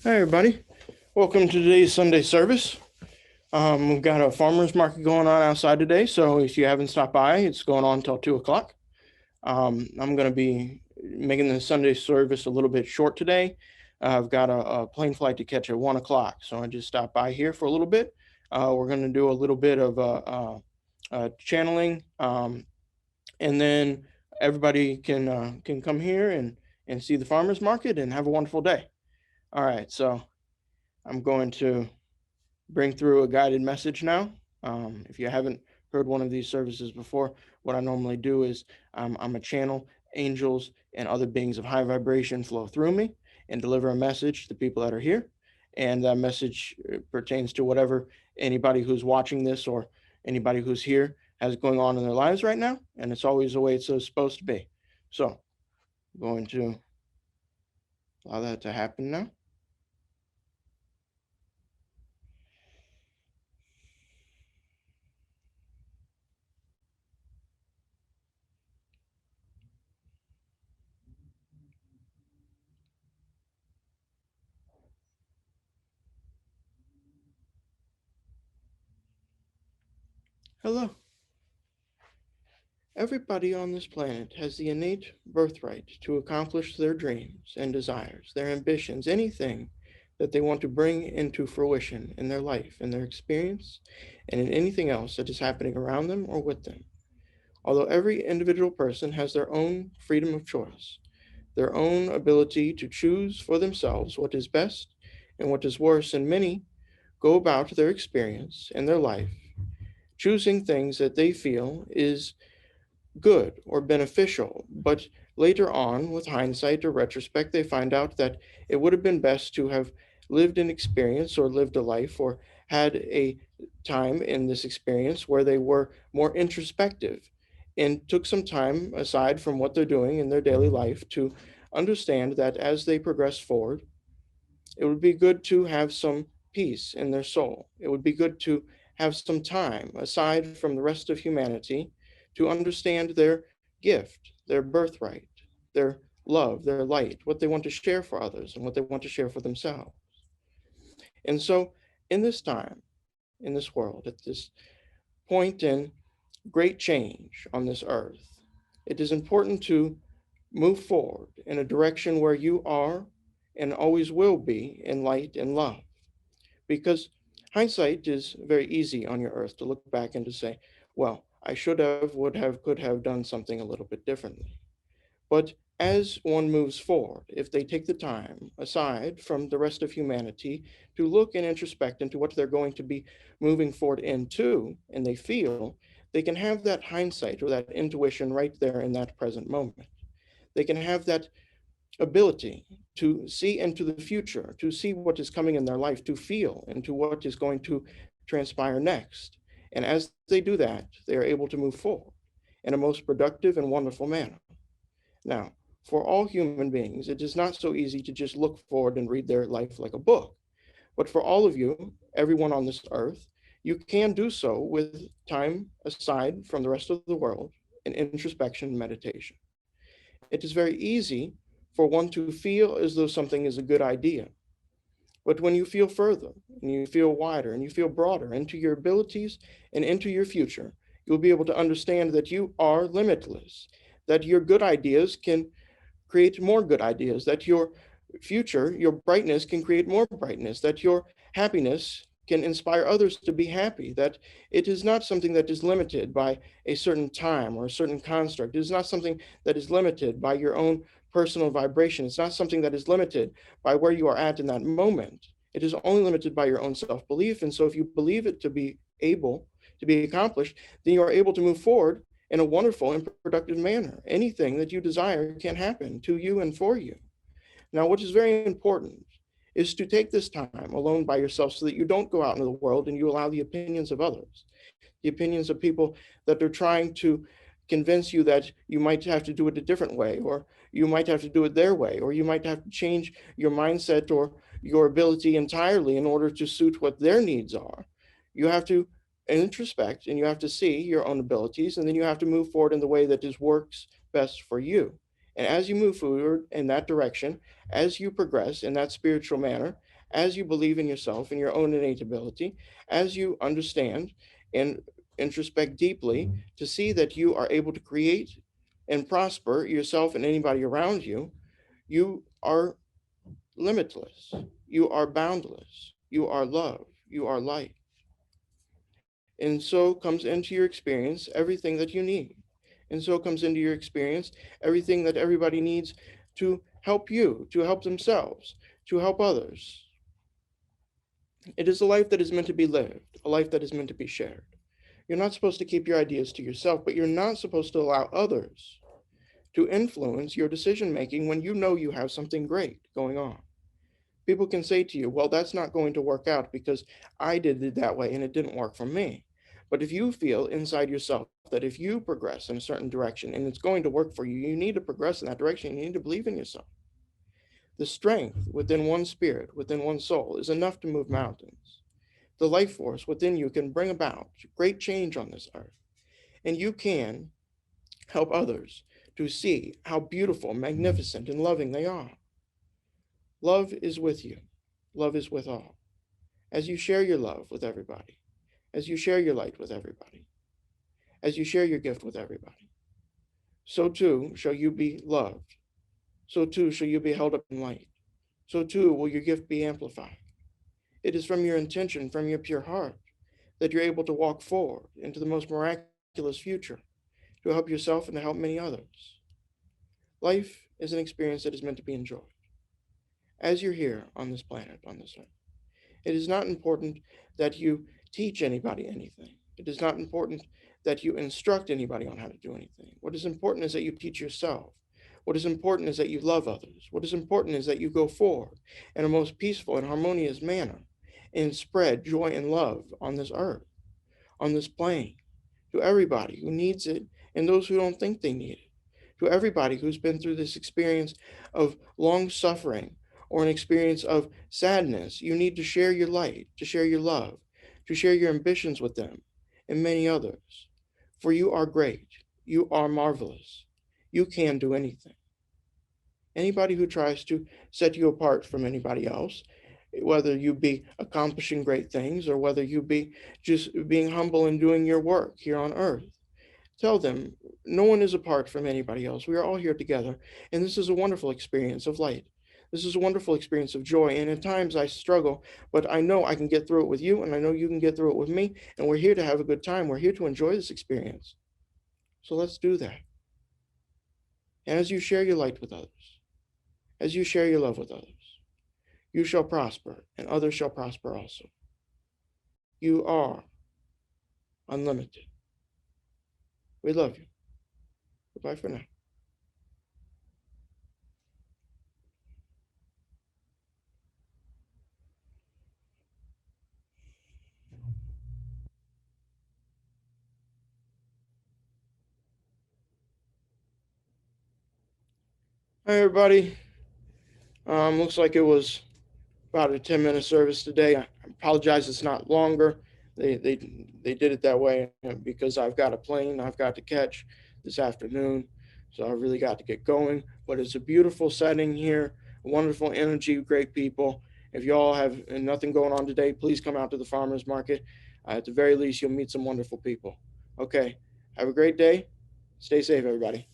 Hi, everybody. Welcome to today's Sunday service. We've got a farmer's market going on outside today, so if you haven't stopped by, it's going on until 2 o'clock. I'm going to be making the Sunday service a little bit short today. I've got a plane flight to catch at 1 o'clock, so I just stopped by here for a little bit. We're going to do a little bit of channeling, and then everybody can come here and see the farmer's market and have a wonderful day. All right, so I'm going to bring through a guided message now. If you haven't heard one of these services before, what I normally do is I'm a channel, angels, and other beings of high vibration flow through me and deliver a message to the people that are here. And that message pertains to whatever anybody who's watching this or anybody who's here has going on in their lives right now. And it's always the way it's supposed to be. So I'm going to allow that to happen now. Hello. Everybody on this planet has the innate birthright to accomplish their dreams and desires, their ambitions, anything that they want to bring into fruition in their life, in their experience, and in anything else that is happening around them or with them. Although every individual person has their own freedom of choice, their own ability to choose for themselves what is best and what is worse, and many go about their experience and their life choosing things that they feel is good or beneficial, but later on, with hindsight or retrospect, they find out that it would have been best to have lived an experience or lived a life or had a time in this experience where they were more introspective and took some time aside from what they're doing in their daily life to understand that as they progress forward, it would be good to have some peace in their soul. It would be good to have some time aside from the rest of humanity to understand their gift, their birthright, their love, their light, what they want to share for others and what they want to share for themselves. And so, in this time, in this world, at this point in great change on this earth, it is important to move forward in a direction where you are and always will be in light and love. Because hindsight is very easy on your earth to look back and to say, well, I should have, would have, could have done something a little bit differently. But as one moves forward, if they take the time aside from the rest of humanity to look and introspect into what they're going to be moving forward into, and they feel, they can have that hindsight or that intuition right there in that present moment. They can have that ability to see into the future, to see what is coming in their life, to feel into what is going to transpire next. And as they do that, they are able to move forward in a most productive and wonderful manner. Now, for all human beings, it is not so easy to just look forward and read their life like a book. But for all of you, everyone on this earth, you can do so with time aside from the rest of the world in introspection and meditation. It is very easy for one to feel as though something is a good idea. But when you feel further and you feel wider and you feel broader into your abilities and into your future, you'll be able to understand that you are limitless, that your good ideas can create more good ideas, that your future, your brightness can create more brightness, that your happiness can inspire others to be happy, that it is not something that is limited by a certain time or a certain construct. It is not something that is limited by your own personal vibration. It's not something that is limited by where you are at in that moment. It is only limited by your own self belief. And so, if you believe it to be able to be accomplished, then you are able to move forward in a wonderful and productive manner. Anything that you desire can happen to you and for you. Now, what is very important is to take this time alone by yourself so that you don't go out into the world and you allow the opinions of others, the opinions of people that are trying to convince you that you might have to do it a different way, or you might have to do it their way, or you might have to change your mindset or your ability entirely in order to suit what their needs are. You have to introspect and you have to see your own abilities, and then you have to move forward in the way that just works best for you. And as you move forward in that direction, as you progress in that spiritual manner, as you believe in yourself and your own innate ability, as you understand and introspect deeply to see that you are able to create and prosper yourself and anybody around you, you are limitless. You are boundless. You are love. You are light. And so comes into your experience everything that you need. And so comes into your experience everything that everybody needs to help you, to help themselves, to help others. It is a life that is meant to be lived, a life that is meant to be shared. You're not supposed to keep your ideas to yourself, but you're not supposed to allow others to influence your decision making when you know you have something great going on. People can say to you, well, that's not going to work out because I did it that way and it didn't work for me. But if you feel inside yourself that if you progress in a certain direction and it's going to work for you, you need to progress in that direction. You need to believe in yourself. The strength within one spirit, within one soul, is enough to move mountains. The life force within you can bring about great change on this earth. And you can help others to see how beautiful, magnificent, and loving they are. Love is with you. Love is with all. As you share your love with everybody, as you share your light with everybody, as you share your gift with everybody, so too shall you be loved. So too shall you be held up in light. So too will your gift be amplified. It is from your intention, from your pure heart, that you're able to walk forward into the most miraculous future to help yourself and to help many others. Life is an experience that is meant to be enjoyed. As you're here on this planet, on this earth, it is not important that you teach anybody anything. It is not important that you instruct anybody on how to do anything. What is important is that you teach yourself. What is important is that you love others. What is important is that you go forward in a most peaceful and harmonious manner and spread joy and love on this earth, on this plane, to everybody who needs it and those who don't think they need it, to everybody who's been through this experience of long suffering or an experience of sadness. You need to share your light, to share your love, to share your ambitions with them and many others. For you are great. You are marvelous. You can do anything. Anybody who tries to set you apart from anybody else, whether you be accomplishing great things or whether you be just being humble and doing your work here on earth, tell them no one is apart from anybody else. We are all here together, and this is a wonderful experience of light. This is a wonderful experience of joy, and at times I struggle, but I know I can get through it with you, and I know you can get through it with me, and we're here to have a good time. We're here to enjoy this experience. So let's do that. And as you share your light with others, as you share your love with others, you shall prosper, and others shall prosper also. You are unlimited. We love you. Goodbye for now. Hi, everybody. Looks like it was about a 10-minute service today. I apologize it's not longer. They did it that way because I've got a plane I've got to catch this afternoon. So I really got to get going. But it's a beautiful setting here, wonderful energy, great people. If y'all have nothing going on today, please come out to the farmers market. At the very least, you'll meet some wonderful people. Okay. Have a great day. Stay safe, everybody.